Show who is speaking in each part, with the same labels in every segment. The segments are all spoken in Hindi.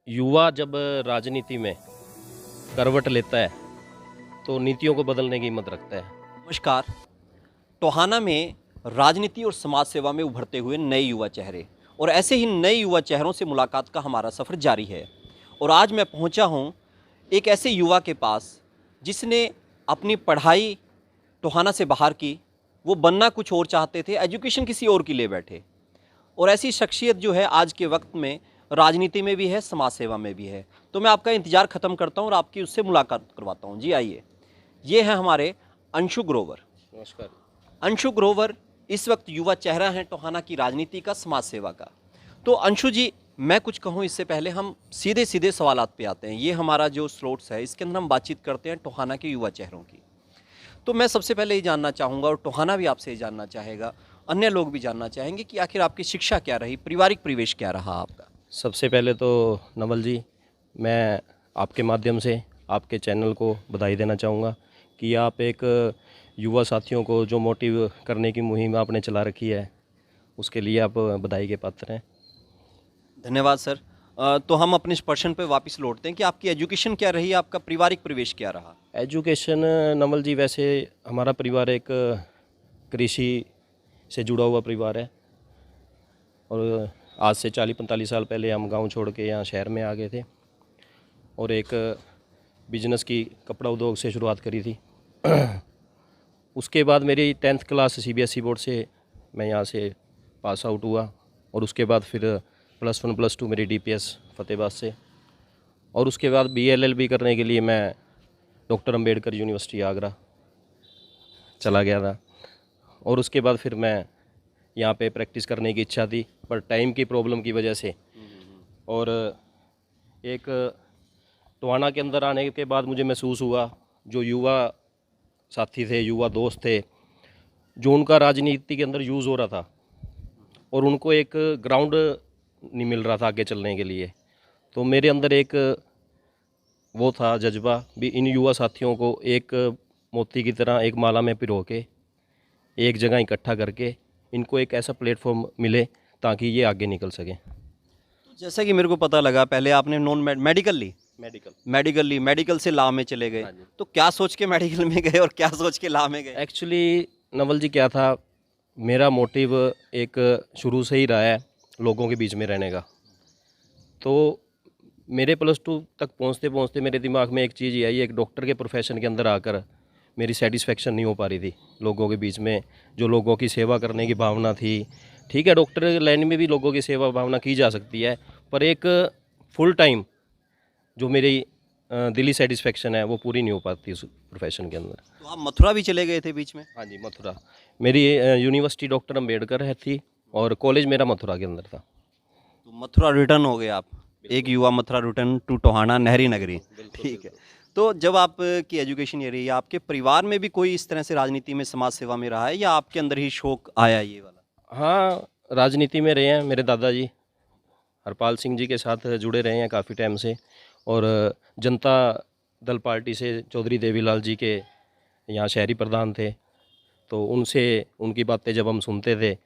Speaker 1: युवा जब राजनीति में करवट लेता है तो नीतियों को बदलने की हिम्मत रखता है।
Speaker 2: नमस्कार। टोहाना में राजनीति और समाज सेवा में उभरते हुए नए युवा चेहरे और ऐसे ही नए युवा चेहरों से मुलाकात का हमारा सफ़र जारी है। और आज मैं पहुंचा हूं एक ऐसे युवा के पास जिसने अपनी पढ़ाई टोहाना से बाहर की। वो बनना कुछ और चाहते थे, एजुकेशन किसी और की ले बैठे। और ऐसी शख्सियत जो है आज के वक्त में राजनीति में भी है, समाज सेवा में भी है। तो मैं आपका इंतज़ार ख़त्म करता हूं और आपकी उससे मुलाकात करवाता हूं। जी आइए, ये हैं हमारे अंशु ग्रोवर।
Speaker 1: नमस्कार।
Speaker 2: अंशु ग्रोवर इस वक्त युवा चेहरा हैं टोहाना की राजनीति का, समाज सेवा का। तो अंशु जी, मैं कुछ कहूँ इससे पहले हम सीधे सीधे सवालात पे आते हैं। ये हमारा जो स्लॉट्स है इसके अंदर हम बातचीत करते हैं टोहाना के युवा चेहरों की। तो मैं सबसे पहले ये जानना चाहूँगा और टोहाना भी आपसे ये जानना चाहेगा, अन्य लोग भी जानना चाहेंगे कि आखिर आपकी शिक्षा क्या रही, पारिवारिक परिवेश क्या रहा आपका।
Speaker 1: सबसे पहले तो नवल जी, मैं आपके माध्यम से आपके चैनल को बधाई देना चाहूँगा कि आप एक युवा साथियों को जो मोटिव करने की मुहिम आपने चला रखी है, उसके लिए आप बधाई के पात्र हैं।
Speaker 2: धन्यवाद सर। तो हम अपने इस प्रश्न पे वापस लौटते हैं कि आपकी एजुकेशन क्या रही, आपका पारिवारिक परिवेश क्या रहा।
Speaker 1: एजुकेशन नवल जी, वैसे हमारा परिवार एक कृषि से जुड़ा हुआ परिवार है और आज से 40-45 साल पहले हम गांव छोड़ के यहाँ शहर में आ गए थे और एक बिजनेस की कपड़ा उद्योग से शुरुआत करी थी। उसके बाद मेरी 10th क्लास CBSE बोर्ड से मैं यहाँ से पास आउट हुआ और उसके बाद फिर +1 +2 मेरी DPS फतेहाबाद से। और उसके बाद BLLB करने के लिए मैं डॉक्टर अंबेडकर यूनिवर्सिटी आगरा चला गया था। और उसके बाद फिर मैं यहाँ पे प्रैक्टिस करने की इच्छा थी, पर टाइम की प्रॉब्लम की वजह से और एक टोहाना के अंदर आने के बाद मुझे महसूस हुआ जो युवा साथी थे, युवा दोस्त थे, जो उनका राजनीति के अंदर यूज़ हो रहा था और उनको एक ग्राउंड नहीं मिल रहा था आगे चलने के लिए। तो मेरे अंदर एक वो था जज्बा भी, इन युवा साथियों को एक मोती की तरह एक माला में पिरो के एक जगह इकट्ठा करके इनको एक ऐसा प्लेटफॉर्म मिले ताकि ये आगे निकल सकें।
Speaker 2: तो जैसा कि मेरे को पता लगा, पहले आपने नॉन मेडिकल ली, मेडिकल से लॉ में चले गए।
Speaker 1: हाँ जी।
Speaker 2: तो क्या सोच के मेडिकल में गए और क्या सोच के लॉ में गए।
Speaker 1: एक्चुअली नवल जी क्या था, मेरा मोटिव एक शुरू से ही रहा है लोगों के बीच में रहने का। तो मेरे +2 तक पहुंचते पहुंचते मेरे दिमाग में एक चीज़ ये आई, एक डॉक्टर के प्रोफेशन के अंदर आकर मेरी सेटिस्फेक्शन नहीं हो पा रही थी लोगों के बीच में, जो लोगों की सेवा करने की भावना थी। ठीक है, डॉक्टर लाइन में भी लोगों की सेवा भावना की जा सकती है, पर एक फुल टाइम जो मेरी दिली सेटिस्फेक्शन है वो पूरी नहीं हो पाती उस प्रोफेशन के अंदर।
Speaker 2: तो आप मथुरा भी चले गए थे बीच में।
Speaker 1: हाँ जी, मथुरा। मेरी यूनिवर्सिटी डॉक्टर अंबेडकर है थी और कॉलेज मेरा मथुरा के अंदर था।
Speaker 2: तो मथुरा रिटर्न हो गए आप, एक युवा मथुरा रिटर्न टू टोहाना नहरी नगरी। ठीक है। तो जब आप की एजुकेशन ये रही, आपके परिवार में भी कोई इस तरह से राजनीति में, समाज सेवा में रहा है या आपके अंदर ही शौक आया ये वाला।
Speaker 1: हाँ, राजनीति में रहे हैं। मेरे दादाजी हरपाल सिंह जी के साथ जुड़े रहे हैं काफ़ी टाइम से और जनता दल पार्टी से चौधरी देवीलाल जी के यहाँ शहरी प्रधान थे। तो उनसे उनकी बातें जब हम सुनते थे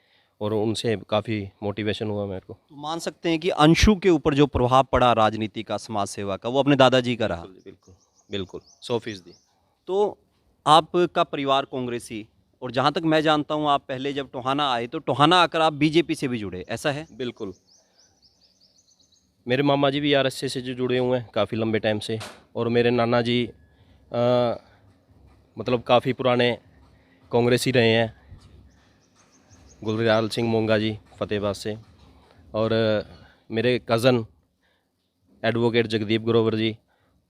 Speaker 1: और उनसे काफ़ी मोटिवेशन हुआ मेरे को।
Speaker 2: तो मान सकते हैं कि अंशु के ऊपर जो प्रभाव पड़ा राजनीति का, समाज सेवा का, वो अपने दादाजी का रहा।
Speaker 1: बिल्कुल बिल्कुल 100%।
Speaker 2: तो आपका परिवार कांग्रेसी, और जहाँ तक मैं जानता हूँ आप पहले जब टोहाना आए तो टोहाना आकर आप बीजेपी से भी जुड़े, ऐसा है।
Speaker 1: बिल्कुल, मेरे मामा जी भी RSS से जो जुड़े हुए हैं काफ़ी लंबे टाइम से और मेरे नाना जी मतलब काफ़ी पुराने कांग्रेसी रहे हैं, गुलरियाल सिंह मोंगा जी फतेहाबाद से। और मेरे कज़न एडवोकेट जगदीप ग्रोवर जी,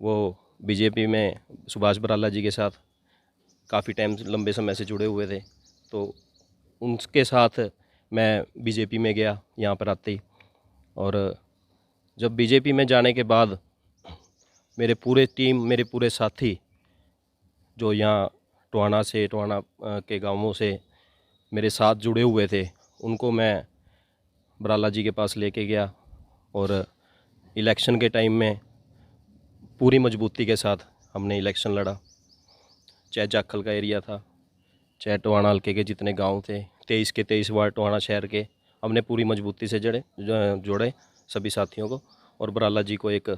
Speaker 1: वो बीजेपी में सुभाष बराला जी के साथ काफ़ी टाइम लंबे समय से जुड़े हुए थे। तो उनके साथ मैं बीजेपी में गया यहाँ पर आते ही। और जब बीजेपी में जाने के बाद मेरे पूरे टीम, मेरे पूरे साथी जो यहाँ टोहाना से, टोहाना के गांवों से मेरे साथ जुड़े हुए थे, उनको मैं बराला जी के पास लेके गया और इलेक्शन के टाइम में पूरी मजबूती के साथ हमने इलेक्शन लड़ा। चाहे जाखल का एरिया था, चाहे टोहाना हल्के के जितने गांव थे, 23 के 23 वार्ड टोहाना शहर के, हमने पूरी मजबूती से जोड़े सभी साथियों को और बराला जी को एक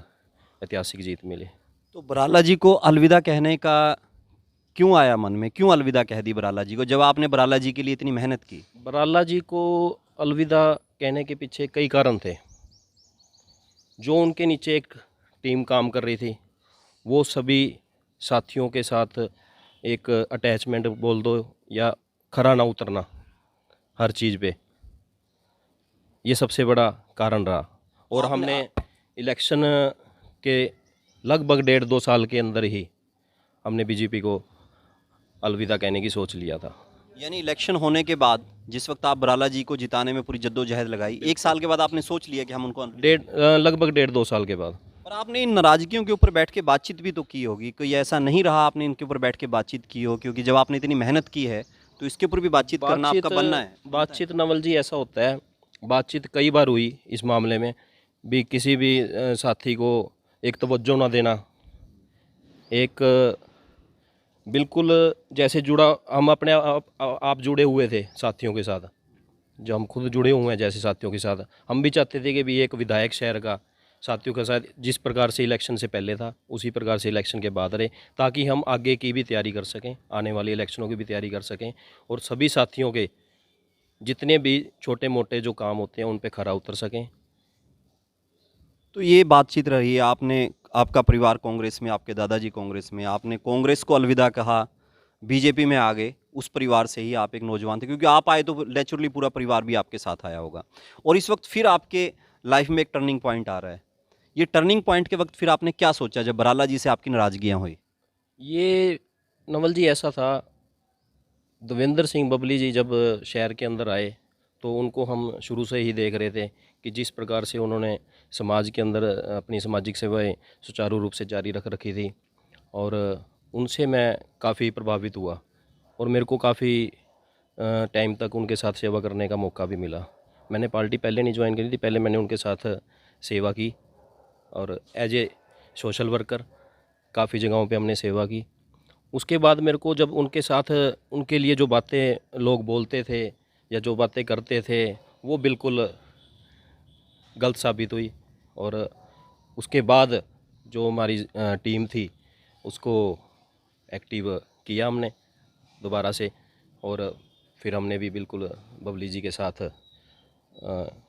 Speaker 1: ऐतिहासिक जीत मिली।
Speaker 2: तो बराला जी को अलविदा कहने का क्यों आया मन में, क्यों अलविदा कह दी बराला जी को, जब आपने बराला जी के लिए इतनी मेहनत की?
Speaker 1: बराला जी को अलविदा कहने के पीछे कई कारण थे। जो उनके नीचे एक टीम काम कर रही थी, वो सभी साथियों के साथ एक अटैचमेंट बोल दो या खरा ना उतरना हर चीज़ पे, ये सबसे बड़ा कारण रहा। और हमने इलेक्शन के लगभग 1.5-2 साल के अंदर ही हमने बीजेपी को अलविदा कहने की सोच लिया था।
Speaker 2: यानी इलेक्शन होने के बाद जिस वक्त आप बराला जी को जिताने में पूरी जद्दोजहद लगाई, 1 साल के बाद आपने सोच लिया कि हम उनको
Speaker 1: लगभग 1.5-2 साल के बाद।
Speaker 2: पर आपने इन नाराजगियों के ऊपर बैठ के बातचीत भी तो की होगी, कोई ऐसा नहीं रहा आपने इनके ऊपर बैठ के बातचीत की हो? क्योंकि जब आपने इतनी मेहनत की है तो इसके ऊपर भी बातचीत करना आपका बनना है।
Speaker 1: बातचीत नवल जी ऐसा होता है, बातचीत कई बार हुई इस मामले में भी। किसी भी साथी को एक तवज्जो ना देना, एक बिल्कुल जैसे जुड़ा, हम अपने आप जुड़े हुए थे साथियों के साथ, जो हम खुद जुड़े हुए हैं जैसे साथियों के साथ। हम भी चाहते थे कि भी एक विधायक शहर का साथियों के साथ जिस प्रकार से इलेक्शन से पहले था उसी प्रकार से इलेक्शन के बाद रहे, ताकि हम आगे की भी तैयारी कर सकें, आने वाली इलेक्शनों की भी तैयारी कर सकें और सभी साथियों के जितने भी छोटे मोटे जो काम होते हैं उन पे खरा उतर सकें।
Speaker 2: तो ये बातचीत रही, आपने, आपका परिवार कांग्रेस में, आपके दादाजी कांग्रेस में, आपने कांग्रेस को अलविदा कहा, बीजेपी में आ गए। उस परिवार से ही आप एक नौजवान थे, क्योंकि आप आए तो नेचुरली पूरा परिवार भी आपके साथ आया होगा। और इस वक्त फिर आपके लाइफ में एक टर्निंग पॉइंट आ रहा है। ये टर्निंग पॉइंट के वक्त फिर आपने क्या सोचा जब बराला जी से आपकी नाराजगियाँ हुई?
Speaker 1: ये नवल जी ऐसा था, देवेंद्र सिंह बबली जी जब शहर के अंदर आए तो उनको हम शुरू से ही देख रहे थे कि जिस प्रकार से उन्होंने समाज के अंदर अपनी सामाजिक सेवाएं सुचारू रूप से जारी रख रखी थी, और उनसे मैं काफ़ी प्रभावित हुआ और मेरे को काफ़ी टाइम तक उनके साथ सेवा करने का मौका भी मिला। मैंने पार्टी पहले नहीं ज्वाइन करी थी, पहले मैंने उनके साथ सेवा की और एज ए सोशल वर्कर काफ़ी जगहों पे हमने सेवा की। उसके बाद मेरे को जब उनके साथ उनके लिए जो बातें लोग बोलते थे या जो बातें करते थे वो बिल्कुल गलत साबित हुई, और उसके बाद जो हमारी टीम थी उसको एक्टिव किया हमने दोबारा से, और फिर हमने भी बिल्कुल बबली जी के साथ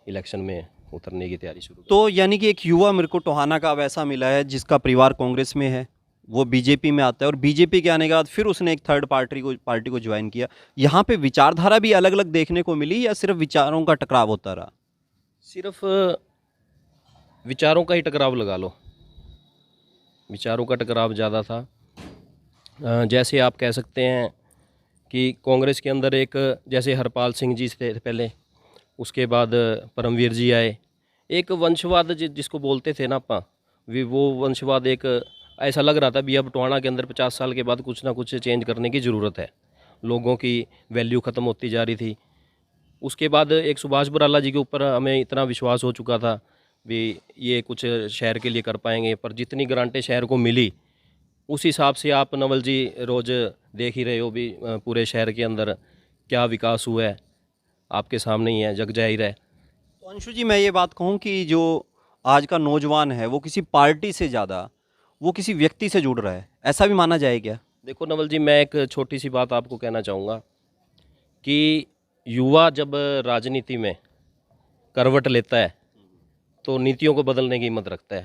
Speaker 1: इलेक्शन में उतरने की तैयारी शुरू की।
Speaker 2: तो यानी कि एक युवा मेरे को टोहाना का वैसा मिला है जिसका परिवार कांग्रेस में है, वो बीजेपी में आता है, और बीजेपी के आने के बाद फिर उसने एक थर्ड पार्टी को ज्वाइन किया। यहाँ पे विचारधारा भी अलग अलग देखने को मिली या सिर्फ विचारों का टकराव होता रहा?
Speaker 1: सिर्फ विचारों का ही टकराव लगा लो, विचारों का टकराव ज़्यादा था। जैसे आप कह सकते हैं कि कांग्रेस के अंदर एक जैसे हरपाल सिंह जी थे पहले, उसके बाद परमवीर जी आए। एक वंशवाद जिसको बोलते थे ना अपा, वो वंशवाद एक ऐसा लग रहा था भी अब टोहाना के अंदर 50 साल के बाद कुछ ना कुछ चेंज करने की ज़रूरत है। लोगों की वैल्यू ख़त्म होती जा रही थी। उसके बाद एक सुभाष बराला जी के ऊपर हमें इतना विश्वास हो चुका था भी ये कुछ शहर के लिए कर पाएंगे, पर जितनी ग्रांटें शहर को मिली उस हिसाब से आप नवल जी रोज़ देख ही रहे हो भी पूरे शहर के अंदर क्या विकास हुआ है, आपके सामने ही है, जग जाहिर है।
Speaker 2: तो अंशु जी, मैं ये बात कहूँ कि जो आज का नौजवान है वो किसी पार्टी से ज़्यादा वो किसी व्यक्ति से जुड़ रहा है, ऐसा भी माना जाए क्या?
Speaker 1: देखो नवल जी, मैं एक छोटी सी बात आपको कहना चाहूँगा कि युवा जब राजनीति में करवट लेता है तो नीतियों को बदलने की हिम्मत रखता है।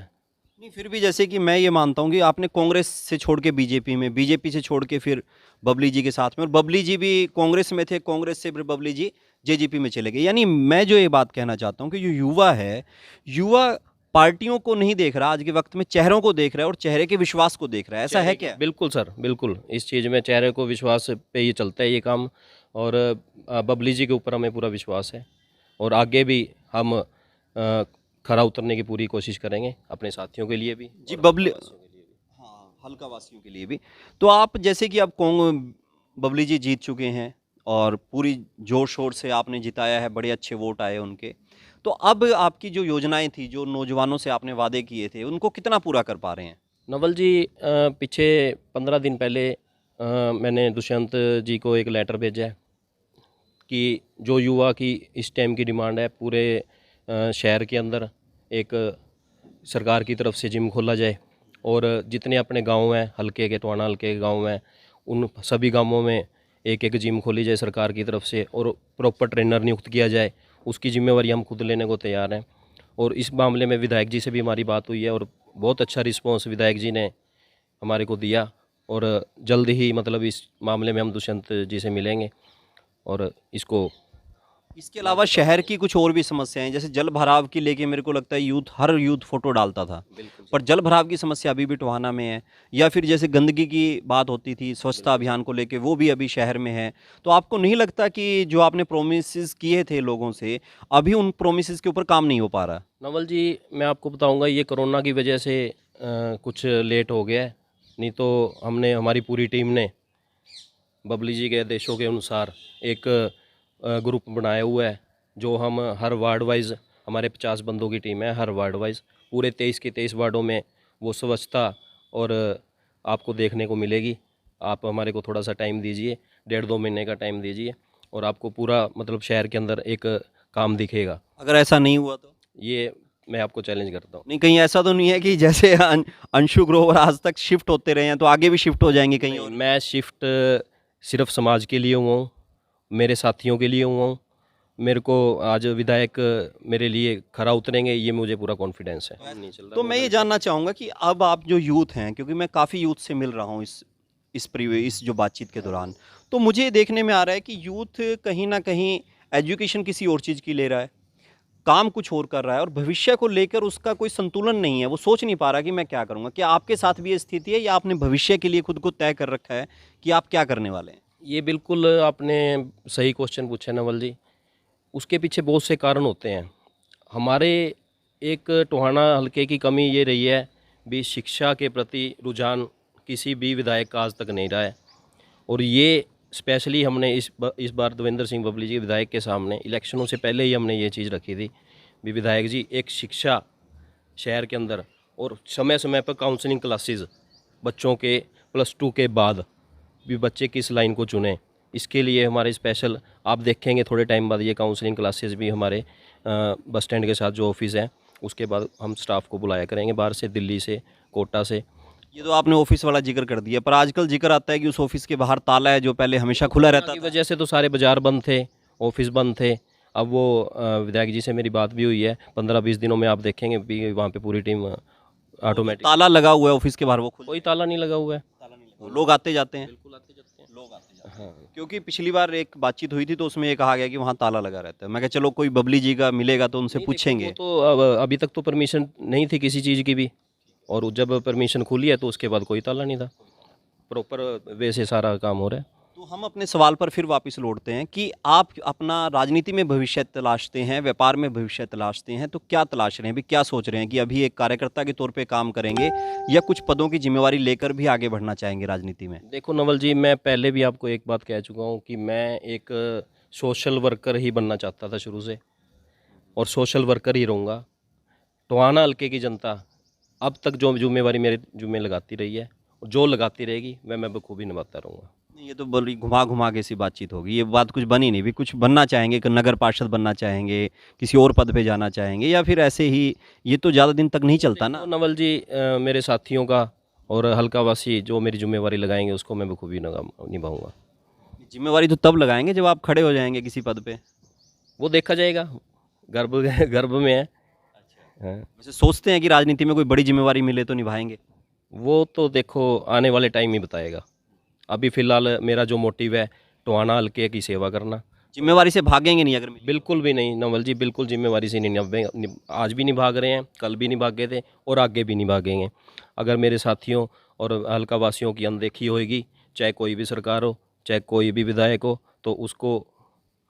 Speaker 2: नहीं, फिर भी जैसे कि मैं ये मानता हूँ कि आपने कांग्रेस से छोड़ के बीजेपी में, बीजेपी से छोड़ के फिर बबली जी के साथ में, और बबली जी भी कांग्रेस में थे, कांग्रेस से फिर बबली जी जेजेपी में चले गए। यानी मैं जो ये बात कहना चाहता हूँ कि जो युवा है, युवा पार्टियों को नहीं देख रहा, आज के वक्त में चेहरों को देख रहा है और चेहरे के विश्वास को देख रहा है, ऐसा है क्या?
Speaker 1: बिल्कुल सर, बिल्कुल इस चीज़ में चेहरे को विश्वास पे ये चलता है ये काम, और बबली जी के ऊपर हमें पूरा विश्वास है और आगे भी हम खरा उतरने की पूरी कोशिश करेंगे अपने साथियों के लिए भी
Speaker 2: जी,
Speaker 1: और
Speaker 2: बबली,
Speaker 1: हल्कावासियों के लिए भी।
Speaker 2: हाँ, हल्का वासियों के लिए भी। तो आप जैसे कि अब बबली जी जीत चुके हैं और पूरी जोर शोर से आपने जिताया है, बड़े अच्छे वोट आए उनके, तो अब आपकी जो योजनाएं थी, जो नौजवानों से आपने वादे किए थे, उनको कितना पूरा कर पा रहे हैं?
Speaker 1: नवल जी, पीछे 15 दिन पहले मैंने दुष्यंत जी को एक लेटर भेजा है कि जो युवा की इस टाइम की डिमांड है पूरे शहर के अंदर एक सरकार की तरफ से जिम खोला जाए और जितने अपने गांव हैं हल्के के, टोहाना हल्के के गांव हैं, उन सभी गांवों में एक एक जिम खोली जाए सरकार की तरफ से और प्रॉपर ट्रेनर नियुक्त किया जाए। उसकी जिम्मेवारी हम खुद लेने को तैयार हैं। और इस मामले में विधायक जी से भी हमारी बात हुई है और बहुत अच्छा रिस्पॉन्स विधायक जी ने हमारे को दिया। और जल्द ही मतलब इस मामले में हम दुष्यंत जी से मिलेंगे और
Speaker 2: इसके अलावा शहर की कुछ और भी समस्याएं हैं, जैसे जल भराव की लेके मेरे को लगता है हर यूथ फोटो डालता था, पर जल भराव की समस्या अभी भी टोहाना में है। या फिर जैसे गंदगी की बात होती थी स्वच्छता अभियान को लेके, वो भी अभी शहर में है। तो आपको नहीं लगता कि जो आपने प्रोमिस किए थे लोगों से, अभी उन प्रोमिस के ऊपर काम नहीं हो पा रहा?
Speaker 1: नवल जी, मैं आपको बताऊंगा, ये कोरोना की वजह से कुछ लेट हो गया है, नहीं तो हमारी पूरी टीम ने बबली जी के आदेशों के अनुसार एक ग्रुप बनाया हुआ है, जो हम हर वार्ड वाइज, हमारे 50 बंदों की टीम है, हर वार्ड वाइज पूरे 23 के 23 वार्डों में वो स्वच्छता और आपको देखने को मिलेगी। आप हमारे को थोड़ा सा टाइम दीजिए, 1.5-2 महीने का टाइम दीजिए और आपको पूरा मतलब शहर के अंदर एक काम दिखेगा।
Speaker 2: अगर ऐसा नहीं हुआ तो?
Speaker 1: ये मैं आपको चैलेंज करता हूँ।
Speaker 2: नहीं, कहीं ऐसा तो नहीं है कि जैसे अंशु ग्रोवर आज तक शिफ्ट होते रहे हैं तो आगे भी शिफ्ट हो जाएंगे कहीं और?
Speaker 1: मैं शिफ्ट सिर्फ समाज के लिए हुआ हूँ, मेरे साथियों के लिए हुआ हूँ। मेरे को आज विधायक मेरे लिए खरा उतरेंगे, ये मुझे पूरा कॉन्फिडेंस है। नहीं चल रहा
Speaker 2: तो मैं ये जानना चाहूँगा कि अब आप जो यूथ हैं, क्योंकि मैं काफ़ी यूथ से मिल रहा हूँ इस जो बातचीत के दौरान, तो मुझे ये देखने में आ रहा है कि यूथ कहीं ना कहीं एजुकेशन किसी और चीज़ की ले रहा है, काम कुछ और कर रहा है और भविष्य को लेकर उसका कोई संतुलन नहीं है। वो सोच नहीं पा रहा कि मैं क्या करूँगा। क्या आपके साथ भी ये स्थिति है या आपने भविष्य के लिए खुद को तय कर रखा है कि आप क्या करने वाले हैं?
Speaker 1: ये बिल्कुल आपने सही क्वेश्चन पूछा नवल जी। उसके पीछे बहुत से कारण होते हैं। हमारे एक टोहाना हल्के की कमी ये रही है भी, शिक्षा के प्रति रुझान किसी भी विधायक का आज तक नहीं रहा है। और ये स्पेशली हमने इस बार देवेंद्र सिंह बबली जी विधायक के सामने इलेक्शनों से पहले ही हमने ये चीज़ रखी थी भी, विधायक जी एक शिक्षा शहर के अंदर और समय समय पर काउंसलिंग क्लासेस बच्चों के +2 के बाद भी बच्चे किस लाइन को चुनें, इसके लिए हमारे स्पेशल आप देखेंगे थोड़े टाइम बाद ये काउंसलिंग क्लासेस भी हमारे बस स्टैंड के साथ जो ऑफिस है उसके बाद हम स्टाफ को बुलाया करेंगे बाहर से, दिल्ली से, कोटा से।
Speaker 2: ये तो आपने ऑफिस वाला जिक्र कर दिया, पर आजकल जिक्र आता है कि उस ऑफिस के बाहर ताला है जो पहले हमेशा खुला रहता
Speaker 1: की
Speaker 2: था।
Speaker 1: वजह से तो सारे बाजार बंद थे, ऑफिस बंद थे। अब वो विधायक जी से मेरी बात भी हुई है, 15-20 दिनों में आप देखेंगे भी वहाँ पे पूरी टीम ऑटोमेटिक।
Speaker 2: ताला लगा हुआ है ऑफिस के बाहर, वो खुल
Speaker 1: कोई ताला नहीं लगा हुआ है,
Speaker 2: लोग आते जाते हैं?
Speaker 1: बिल्कुल आते जाते हैं।
Speaker 2: लोग आते जाते हैं।
Speaker 1: हाँ,
Speaker 2: क्योंकि पिछली बार एक बातचीत हुई थी तो उसमें ये कहा गया कि वहाँ ताला लगा रहता है। मैं कहा चलो कोई बबली जी का मिलेगा तो उनसे
Speaker 1: नहीं, देखो,
Speaker 2: पूछेंगे।
Speaker 1: वो तो अभी तक तो परमिशन नहीं थी किसी चीज़ की भी, और जब परमिशन खुली है तो उसके बाद कोई ताला नहीं था, प्रॉपर वे से सारा काम हो रहा है।
Speaker 2: तो हम अपने सवाल पर फिर वापस लौटते हैं कि आप अपना राजनीति में भविष्य तलाशते हैं, व्यापार में भविष्य तलाशते हैं, तो क्या तलाश रहे हैं अभी? क्या सोच रहे हैं कि अभी एक कार्यकर्ता के तौर पे काम करेंगे या कुछ पदों की जिम्मेवारी लेकर भी आगे बढ़ना चाहेंगे राजनीति में?
Speaker 1: देखो नवल जी, मैं पहले भी आपको एक बात कह चुका हूँ कि मैं एक सोशल वर्कर ही बनना चाहता था शुरू से, और सोशल वर्कर ही रहूँगा। टोहाना हल्के की जनता अब तक जो जिम्मेवारी मेरे जुम्मे लगाती रही है और जो लगाती रहेगी वह मैं बखूबी निभाता रहूँगा।
Speaker 2: ये तो बड़ी घुमा घुमा के सी बातचीत होगी, ये बात कुछ बनी नहीं। भी कुछ बनना चाहेंगे, कि नगर पार्षद बनना चाहेंगे, किसी और पद पे जाना चाहेंगे, या फिर ऐसे ही? ये तो ज़्यादा दिन तक नहीं चलता ना।
Speaker 1: तो नवल जी, मेरे साथियों का और हल्का वासी जो मेरी जिम्मेवारी लगाएंगे उसको मैं बखूबी निभाऊंगा।
Speaker 2: जिम्मेवारी तो तब लगाएंगे जब आप खड़े हो जाएंगे किसी पद पे।
Speaker 1: वो देखा जाएगा, गर्भ गर्भ में है। हाँ,
Speaker 2: वैसे सोचते हैं कि राजनीति में कोई बड़ी जिम्मेवारी मिले तो निभाएंगे?
Speaker 1: वो तो देखो आने वाले टाइम ही बताएगा। अभी फ़िलहाल मेरा जो मोटिव है टोहाना हल्के की सेवा करना।
Speaker 2: जिम्मेवारी से भागेंगे नहीं अगर मिले?
Speaker 1: बिल्कुल भी नहीं नवल जी, बिल्कुल जिम्मेवारी से नहीं आज भी नहीं भाग रहे हैं, कल भी नहीं भागे थे और आगे भी नहीं भागेंगे। अगर मेरे साथियों और हल्का वासियों की अनदेखी होएगी, चाहे कोई भी सरकार हो, चाहे कोई भी विधायक हो, तो उसको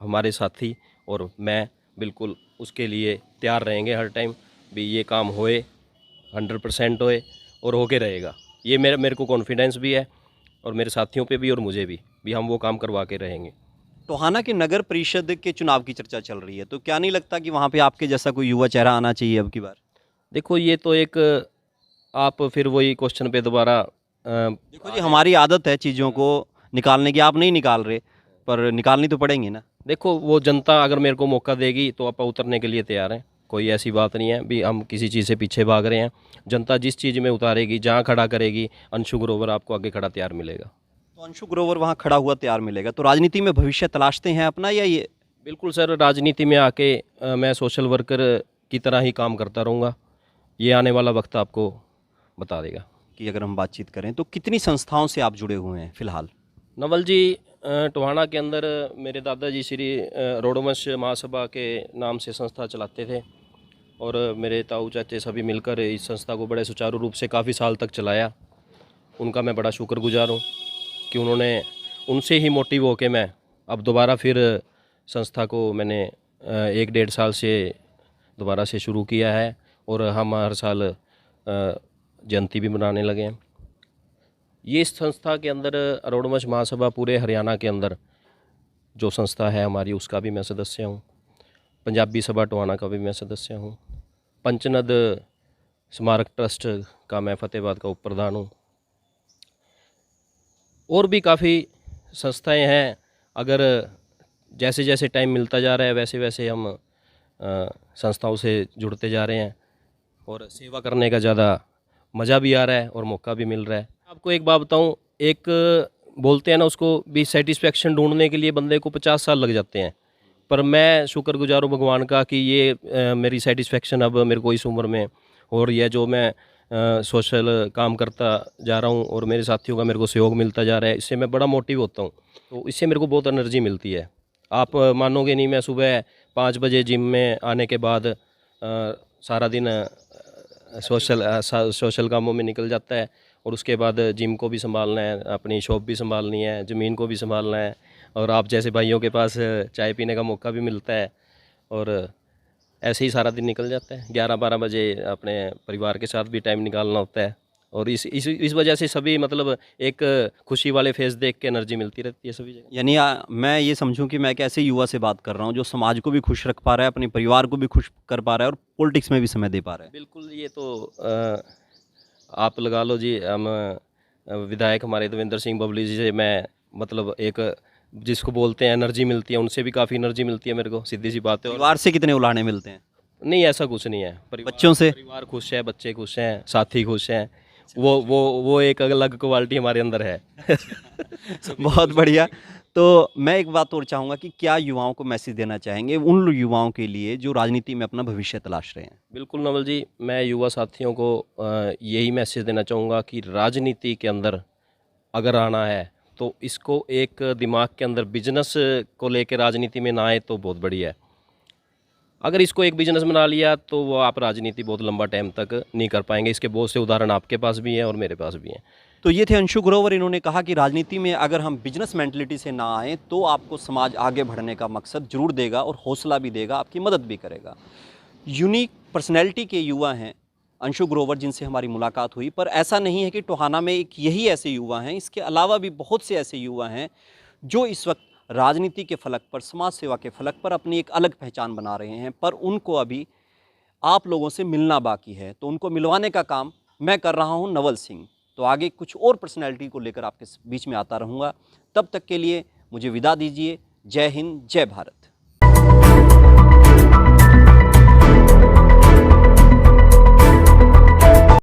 Speaker 1: हमारे साथी और मैं बिल्कुल उसके लिए तैयार रहेंगे हर टाइम भी ये काम होए, 100% होए और होके रहेगा। ये मेरे को कॉन्फिडेंस भी है और मेरे साथियों पे भी और मुझे भी हम वो काम करवा के रहेंगे।
Speaker 2: टोहाना के नगर परिषद के चुनाव की चर्चा चल रही है, तो क्या नहीं लगता कि वहाँ पे आपके जैसा कोई युवा चेहरा आना चाहिए अब की बार?
Speaker 1: देखो ये तो एक आप फिर वही क्वेश्चन पे दोबारा
Speaker 2: देखो जी, हमारी आदत है चीज़ों को निकालने की। आप नहीं निकाल रहे, पर निकालनी तो पड़ेंगी ना।
Speaker 1: देखो वो जनता अगर मेरे को मौका देगी तो आप उतरने के लिए तैयार हैं। कोई ऐसी बात नहीं है भी हम किसी चीज़ से पीछे भाग रहे हैं। जनता जिस चीज़ में उतारेगी, जहाँ खड़ा करेगी, अंशु ग्रोवर आपको आगे खड़ा तैयार मिलेगा।
Speaker 2: तो अंशु ग्रोवर वहाँ खड़ा हुआ तैयार मिलेगा। तो राजनीति में भविष्य तलाशते हैं अपना, या ये?
Speaker 1: बिल्कुल सर, राजनीति में आके मैं सोशल वर्कर की तरह ही काम करता रहूँगा। ये आने वाला वक्त आपको बता देगा।
Speaker 2: कि अगर हम बातचीत करें तो कितनी संस्थाओं से आप जुड़े हुए हैं फिलहाल?
Speaker 1: नवल जी, टोहाना के अंदर मेरे दादाजी श्री रोडोमस महासभा के नाम से संस्था चलाते थे, और मेरे ताऊ चाचे सभी मिलकर इस संस्था को बड़े सुचारू रूप से काफ़ी साल तक चलाया। उनका मैं बड़ा शुक्रगुजार हूँ कि उन्होंने, उनसे ही मोटिव होकर मैं अब दोबारा फिर संस्था को मैंने 1-1.5 साल से दोबारा से शुरू किया है, और हम हर साल जयंती भी मनाने लगे हैं। ये इस संस्था के अंदर रोडोमस महासभा पूरे हरियाणा के अंदर जो संस्था है हमारी, उसका भी मैं सदस्य हूँ। पंजाबी सभा टोहाना का भी मैं सदस्य हूँ। पंचनद स्मारक ट्रस्ट का मैं फतेहाबाद का उप प्रधान हूँ। और भी काफ़ी संस्थाएं हैं। अगर जैसे जैसे टाइम मिलता जा रहा है वैसे वैसे हम संस्थाओं से जुड़ते जा रहे हैं, और सेवा करने का ज़्यादा मज़ा भी आ रहा है और मौका भी मिल रहा है। आपको एक बात बताऊं, एक बोलते हैं ना, उसको भी सेटिस्फेक्शन ढूंढने के लिए बंदे को 50 साल लग जाते हैं, पर मैं शुक्रगुजार हूँ भगवान का कि ये मेरी सेटिस्फेक्शन अब मेरे को इस उम्र में, और यह जो मैं सोशल काम करता जा रहा हूँ और मेरे साथियों का मेरे को सहयोग मिलता जा रहा है, इससे मैं बड़ा मोटिव होता हूँ। तो इससे मेरे को बहुत एनर्जी मिलती है। आप मानोगे नहीं, मैं सुबह 5 बजे जिम में आने के बाद सारा दिन सोशल कामों में निकल जाता है, और उसके बाद जिम को भी संभालना है, अपनी शॉप भी संभालनी है, ज़मीन को भी संभालना है, और आप जैसे भाइयों के पास चाय पीने का मौका भी मिलता है, और ऐसे ही सारा दिन निकल जाता है। 11-12 बजे अपने परिवार के साथ भी टाइम निकालना होता है, और इस वजह से सभी मतलब एक खुशी वाले फेस देख के एनर्जी मिलती रहती है सभी जगह।
Speaker 2: यानी मैं ये समझूं कि मैं एक ऐसे युवा से बात कर रहा हूं जो समाज को भी खुश रख पा रहा है, अपने परिवार को भी खुश कर पा रहा है, और पॉलिटिक्स में भी समय दे पा रहा है।
Speaker 1: बिल्कुल, ये तो आप लगा लो जी। हम विधायक हमारे देवेंद्र सिंह बबली जी से मैं मतलब एक जिसको बोलते हैं एनर्जी मिलती है, उनसे भी काफ़ी एनर्जी मिलती है मेरे को, सीधी सी बात है। और
Speaker 2: परिवार से कितने उलाहने मिलते हैं?
Speaker 1: नहीं, ऐसा कुछ नहीं है।
Speaker 2: बच्चों से?
Speaker 1: परिवार खुश है, बच्चे खुश हैं, साथी खुश हैं, वो एक अलग क्वालिटी हमारे अंदर है।
Speaker 2: बहुत बढ़िया। तो मैं एक बात और चाहूँगा कि क्या युवाओं को मैसेज देना चाहेंगे, उन युवाओं के लिए जो राजनीति में अपना भविष्य तलाश रहे हैं?
Speaker 1: बिल्कुल नवल जी, मैं युवा साथियों को यही मैसेज देना चाहूँगा कि राजनीति के अंदर अगर आना है तो इसको एक दिमाग के अंदर बिजनेस को लेकर राजनीति में ना आए तो बहुत बढ़िया है। अगर इसको एक बिजनेस बना लिया तो वो आप राजनीति बहुत लंबा टाइम तक नहीं कर पाएंगे। इसके बहुत से उदाहरण आपके पास भी हैं और मेरे पास भी हैं।
Speaker 2: तो ये थे अंशु ग्रोवर। इन्होंने कहा कि राजनीति में अगर हम बिजनेस मेंटलिटी से ना आएँ तो आपको समाज आगे बढ़ने का मकसद जरूर देगा, और हौसला भी देगा, आपकी मदद भी करेगा। यूनिक पर्सनैलिटी के युवा हैं अंशु ग्रोवर जिनसे हमारी मुलाकात हुई। पर ऐसा नहीं है कि टोहाना में एक यही ऐसे युवा हैं, इसके अलावा भी बहुत से ऐसे युवा हैं जो इस वक्त राजनीति के फलक पर, समाज सेवा के फलक पर अपनी एक अलग पहचान बना रहे हैं, पर उनको अभी आप लोगों से मिलना बाकी है। तो उनको मिलवाने का काम मैं कर रहा हूं, नवल सिंह। तो आगे कुछ और पर्सनैलिटी को लेकर आपके बीच में आता रहूँगा। तब तक के लिए मुझे विदा दीजिए। जय हिंद, जय भारत।